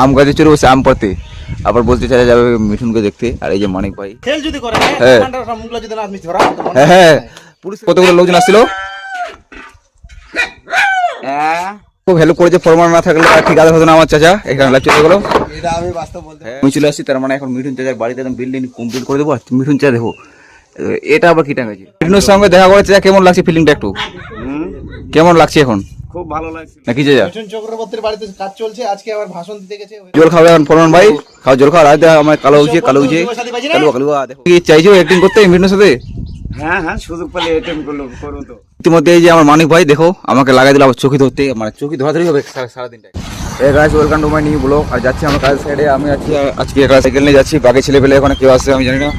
আম গাছে চড়ে বসে আম পাড়তে, আবার বলতে চাই যাবে মিঠুনকে দেখতে। আর এই যে মানিক ভাই, হ্যাঁ হ্যাঁ পুলিশ কতগুলো লোকজন আসছিল, খুব হেল্প করেছে। ফরমান না থাকলে ঠিকাদার হতো না আমার চাচা। এখানে লাইভ চলে গেলো, আমি চলে আসছি। তার মানে এখন মিঠুন চাচার বাড়িতে একদম বিল্ডিং কমপ্লিট করে দেবো। মিঠুন চাচা দেখো এটা আবার কি টাঙাচ্ছে। মিঠুনের সঙ্গে দেখা করে চাচা কেমন লাগছে ফিলিংটা একটু কেমন লাগছে এখন? খুব ভালো লাগছে নাকি চাচা? মিঠুন চক্রবর্তীর বাড়িতে কাজ চলছে, আজকে আবার ভাষণ দিতে গেছে। জল খাবে এখন ফরমান ভাই, খাও জল খাও। রাত আমার কালো হচ্ছে কালো হচ্ছে কালো কালো দেখো কি চাইছো অ্যাক্টিং করতে মিঠুনের সাথে? হ্যাঁ হ্যাঁ সুযোগ পেলে এটিএম করবো তো। ইতিমধ্যে এই যে আমার মানিক ভাই দেখো আমাকে লাগাই দিল আবার চোখে ধরতে, মানে চোখে ধরাধরি হবে সারাদিনটাই। এই guys welcome to my new blog. আর যাচ্ছি আমার কাজের সাইডে, আমি আছি আজকে সাইকেল নিয়ে যাচ্ছি। বাকি ছেলে পেলে ওখানে কেউ আসছে আমি জানি না।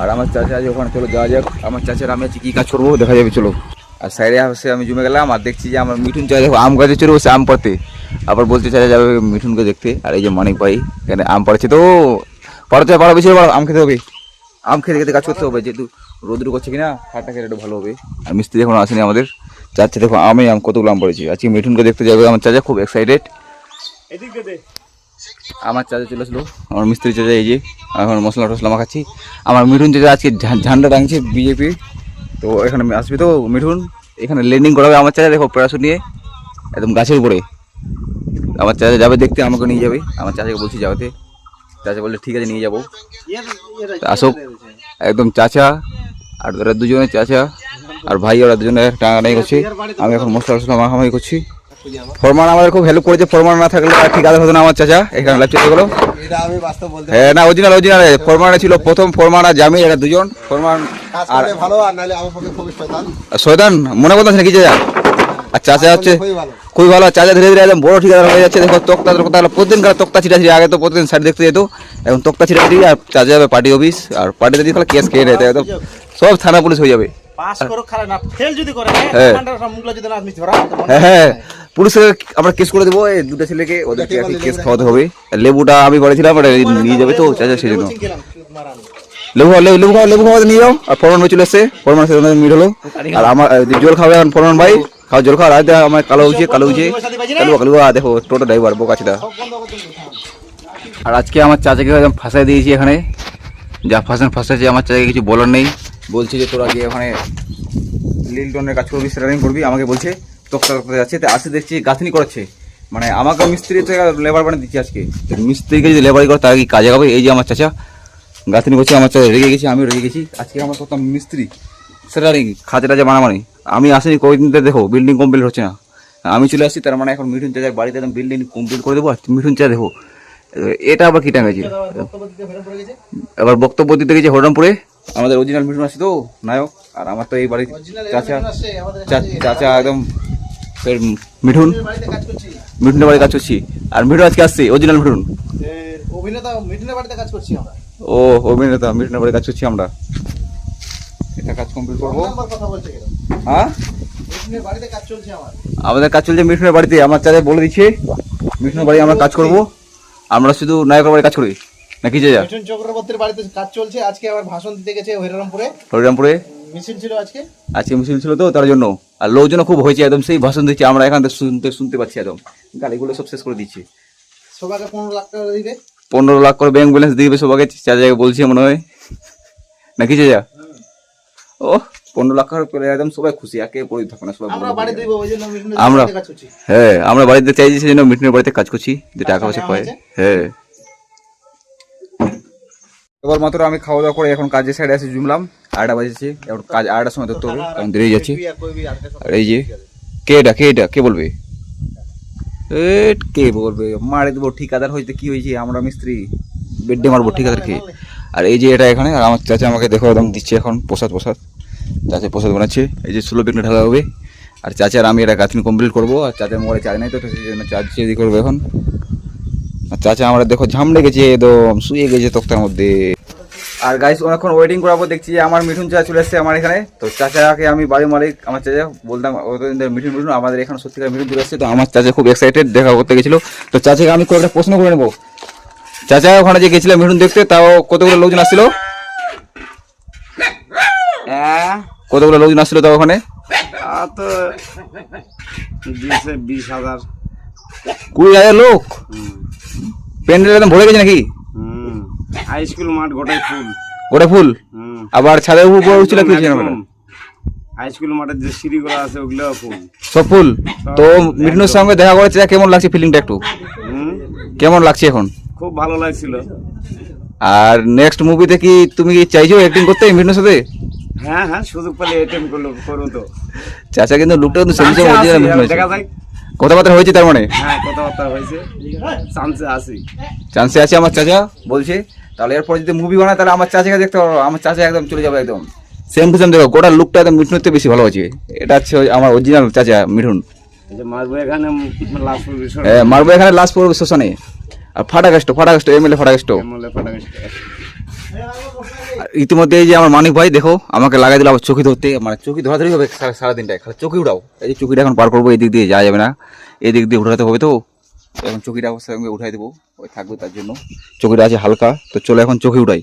আর আমার চাচা আছে ওখানে, চলো যাওয়া যাক। আমার চাচার আমি আছি কি কাজ করবো দেখা যাবে, চলো। আর সাইডে আসে আমি জমে গেলাম আর দেখছি যে আমার মিঠুন চাচা দেখো আম গাছে চড়ে বসে আম পাড়তে, আবার বলতে চাচা যাবে মিঠুনকে দেখতে। আর এই যে মানিক ভাই এখানে আম পাড়ছে, তো পাড়তে পাড়া বেশি আম খেতে হবে, আম খেতে খেতে কাজ করতে হবে, যেহেতু রোদ্রু করছে কিনা খাটটা খেলে একটু ভালো হবে। আর মিস্ত্রি এখন আসেনি আমাদের। চাচা দেখো আম কতগুলো আম পড়েছি। আজকে মিঠুনকে দেখতে যাবে আমার চাচা, খুব এক্সাইটেড। আমার চাচা চলে আসলো, আমার মিস্ত্রি চাচা। এই যে এখন মশলা টসলা মাখাচ্ছি। আমার মিঠুন চাচা আজকে ঝান্ডা টাঙছে বিজেপি, তো এখানে আসবে তো মিঠুন, এখানে ল্যান্ডিং করাবে আমার চাচা দেখো প্যারাশুট নিয়ে একদম গাছের উপরে। আমার চাচা যাবে দেখতে, আমাকে নিয়ে যাবে। আমার চাচাকে বলছি যাওয়াতে, চাচা বললে ঠিক আছে নিয়ে যাবো। আসুক একদম চাচা আর ওরা দুজনে, চাচা আর ভাই, ওরা দুজনে টাঙাটাঙি করছে। আমি এখন মশলা টসলা মাখামাখি করছি। ফরমান আমাদের খুব হেল্প করেছে, ফরমান না থাকলে ঠিকাদার হতো না আমার চাচা। এখানে লাইভ চলে গেলো, হ্যাঁ না অরিজিনাল অরিজিনাল ফরমান ছিল প্রথম। ফরমান আর জামির এরা দুজন, ফরমান আর শয়তান মনে করতেছে নাকি চাচা? আর চাচা হচ্ছে খুবই ভালো। চাচা ধীরে ধীরে একদম বড় ঠিকাদার হয়ে যাচ্ছে। দেখো তক্তা প্রতিদিনকার তক্তা ছিটাছি, আগে তো প্রতিদিন সাইড দেখতে যেত, এখন তক্তা ছিটাছি। আর চাচা যাবে পার্টি অফিস, আর পার্টিতে দিয়ে কেস খেয়ে নেয় একদম, সব থানা পুলিশ হয়ে যাবে। হ্যাঁ পুলিশকে আমরা কেস করে দেবো এই দুটো ছেলেকে, ওদেরকে কেস খাওয়াতে হবে। লেবুটা আমি করেছিলাম, নিয়ে যাবে তো চাচা, সেই জন্য লেবু খাওয়াতে নিয়ে যাও। আর ফরমান ভাই চলে এসছে, ফরমান মিট হলো। আর আমার জল খাবে এখন ফরমান ভাই, খাও জল খাও। রাত আমার কালো হচ্ছে কালো হচ্ছে কালো কালো দেখো টোটো ড্রাইভার বোকাছিটা। আর আজকে আমার চাচাকে একদম ফাঁসাই দিয়েছি এখানে, যা ফাঁসাচ্ছে আমার চাচাকে কিছু বলার নেই। বলছি যে তোরা গিয়ে ওখানে লিলটনের কাজ করবি, সেটারিং করবি। আমাকে বলছে তক্তা যাচ্ছে, তো আসে দেখছি গাঁথনি করাচ্ছে, মানে আমাকে মিস্ত্রি থেকে লেবার বানিয়ে দিচ্ছি আজকে। মিস্ত্রিকে যদি লেবারি করে তারা কি কাজে হবে? এই যে আমার চাচা গাঁথনি করছে, আমার চাচা রেগে গেছি, আমিও রেগে গেছি। আজকে আমার কথা মিস্ত্রি সেটারিং খাঁচা টাচা বানাবানি, আমি আসিনি কয়েকদিন দেখো বিল্ডিং কমপ্লিট হচ্ছে না, আমি চলে আসছি। তার মানে এখন মিঠুন চাচার বাড়িতে একদম বিল্ডিং কমপ্লিট করে দেবো। মিঠুন চাচা দেখো এটা আবার কি টাঙাচ্ছে, এবার বক্তব্য দিতে গেছে হরিরামপুরে। আমাদের অরিজিনাল মিঠুন আছে তো নায়ক, আর আমার তো এই বাড়ির চাচা চাচা একদম মিঠুনের বাড়িতে কাজ করছি। আর মিঠুন আজকে আসছে, অরিজিনাল মিঠুন অভিনেতা মিঠুনের বাড়িতে কাজ করছি আমরা। ও অভিনেতা মিঠুনের বাড়িতে কাজ করছি আমরা। এটা কাজ কমপ্লিট করবো। হ্যাঁ বাড়িতে কাজ চলছে আমাদের কাজ চলছে মিঠুনের বাড়িতে। আমার চাচা বলে দিচ্ছে মিঠুনের বাড়ি আমরা কাজ করবো, আমরা শুধু নায়কের বাড়ি কাজ করি নাকি চাচা? মিঠুন চক্রবর্তীর বাড়িতে কাজ চলছে, আজকে আবার ভাষণ দিতে গেছে হরিরামপুরে মিছিল ছিল আজকে মিছিল ছিল তো তার জন্য। আর লোকজন খুব হয়েছে একদম, সেই ভাষণ দিচ্ছে, আমরা এখান থেকে শুনতে পাচ্ছি একদম, গাড়িগুলো সব শেষ করে দিচ্ছে। সবাইকে 15 লাখ টাকা দিবে, 15 লাখ করে ব্যাংক ব্যালেন্স দিবে সবাইকে, চাচাকে বলছি মনে হয় নাকি চাচা? ও 15 লাখ টাকা পেলে একদম সবাই খুশি, একে পড়ে থাকবে না সবাই। আমরা হ্যাঁ আমরা বাড়িতে চাইছি, সেই জন্য মিঠুনের বাড়িতে কাজ করছি, যে টাকা পয়সা পায়। হ্যাঁ এবার মাত্র আমি খাওয়া দাওয়া করে এখন কাজের সাইডে এসে জুমলাম। 8টা বাজেছে, এখন কাজ 8টার সময় ধরতে হবে, কারণ দেরি হয়ে যাচ্ছে। আর এই যে কে বলবে কে বলবে মারে দেবো, ঠিকাদার হয়েছে কি হয়েছে, আমরা মিস্ত্রি বেডে মারবো ঠিকাদারকে। আর এই যে এটা এখানে, আর আমার চাচা আমাকে দেখো একদম দিচ্ছে এখন প্রসাদ চাচা প্রসাদ বানাচ্ছে। এই যে 16 পিকটা ঢালা হবে। আর চাচার আমি এটা গাঁথনি কমপ্লিট করবো। আর চাচার মোবাইলে চার্জ নাই তো, সেই জন্য চার্জ চেয়ে করবো এখন। আর চাচা আমরা দেখো ঝামড়ে গেছে, একদম শুয়ে গেছে তক্তার মধ্যে। আর গাইস অনেকক্ষণ ওয়েটিং করাবো, দেখছি আমার মিঠুন চাচা চলে এসছে আমার এখানে। তো চাচাকে আমি বাড়ির মালিক, আমার চাচা বলতাম মিঠুন আমাদের এখানে সত্যিকার মিঠুন চলে এসছে। তো আমার চাচা খুব এক্সাইটেড দেখা করতে গেছিলো। তো চাচাকে আমি কয়েকটা প্রশ্ন করে নেবো। চাচা ওখানে যে গেছিলাম মিঠুন দেখতে, তাও কতগুলো লোকজন আসছিল? কতগুলো লোকজন আসছিল তাও ওখানে? তো 20,000 20,000 লোক। প্যান্ডেল একদম ভরে গেছে নাকি? হুম, হাই স্কুল মাঠ গোটাই ফুল। ওটা ফুল, হুম, আবার ছাদের উপর উঠছিল কি ছিল না? হাই স্কুল মাঠের যে সিঁড়িগুলো আছে ওগুলো ফুল। সব ফুল। তো মিঠুনের সঙ্গে দেখা করেছে, কেমন লাগছে ফিলিংটা একটু? হুম, কেমন লাগছে এখন? খুব ভালো লাগছিল। আর নেক্সট মুভিতে কি তুমি কি চাইছো অ্যাক্টিং করতে মিঠুনের সাথে? হ্যাঁ হ্যাঁ, সুযোগ পেলে এটেম্প করবো তো। চাচা কিন্তু লুকটা কিন্তু সেম সেম চান্সে অরিজিনাল আছি, দেখা যায়। কথাবার্তা হয়েছে তার মানে? হ্যাঁ, কথাবার্তা হয়েছে, চান্সে আছি। চান্সে আছে আমার চাচা বলছে। তাহলে এরপর যদি মুভি বানায় তাহলে আমার চাচাকে দেখতে পারো, আমার চাচা একদম চলে যাবে একদম সেম টু সেম। দেখো গোটা লুকটা একদম মিঠুনের থেকে বেশি ভালো আছে। এটা হচ্ছে আমার অরিজিনাল চাচা মিঠুন। এই যে মারবো এখানে লাস্ট পজিশন, মারবো এখানে লাস্ট পড়বে শ্মশানে। আর ফাটাকাষ্ট এমএলএ ফাটাকাষ্ট। এমএলএ ফাটাকাষ্ট। ইতিমধ্যে এই যে আমার মানিক ভাই দেখো আমাকে লাগাই দিল আবার চকি ধরতে, মানে চকি ধরাধরি হবে সারাদিনটায়, খালি চকি উঠাও। এই যে চকিটা এখন পার করবো, এই দিক দিয়ে যাওয়া যাবে না, এই দিক দিয়ে উঠাতে হবে। তো এখন চকিটা সঙ্গে উঠাই দেবো, ওই থাকবে তার জন্য। চকিটা আছে হালকা, তো চলো এখন চকি উঠাই।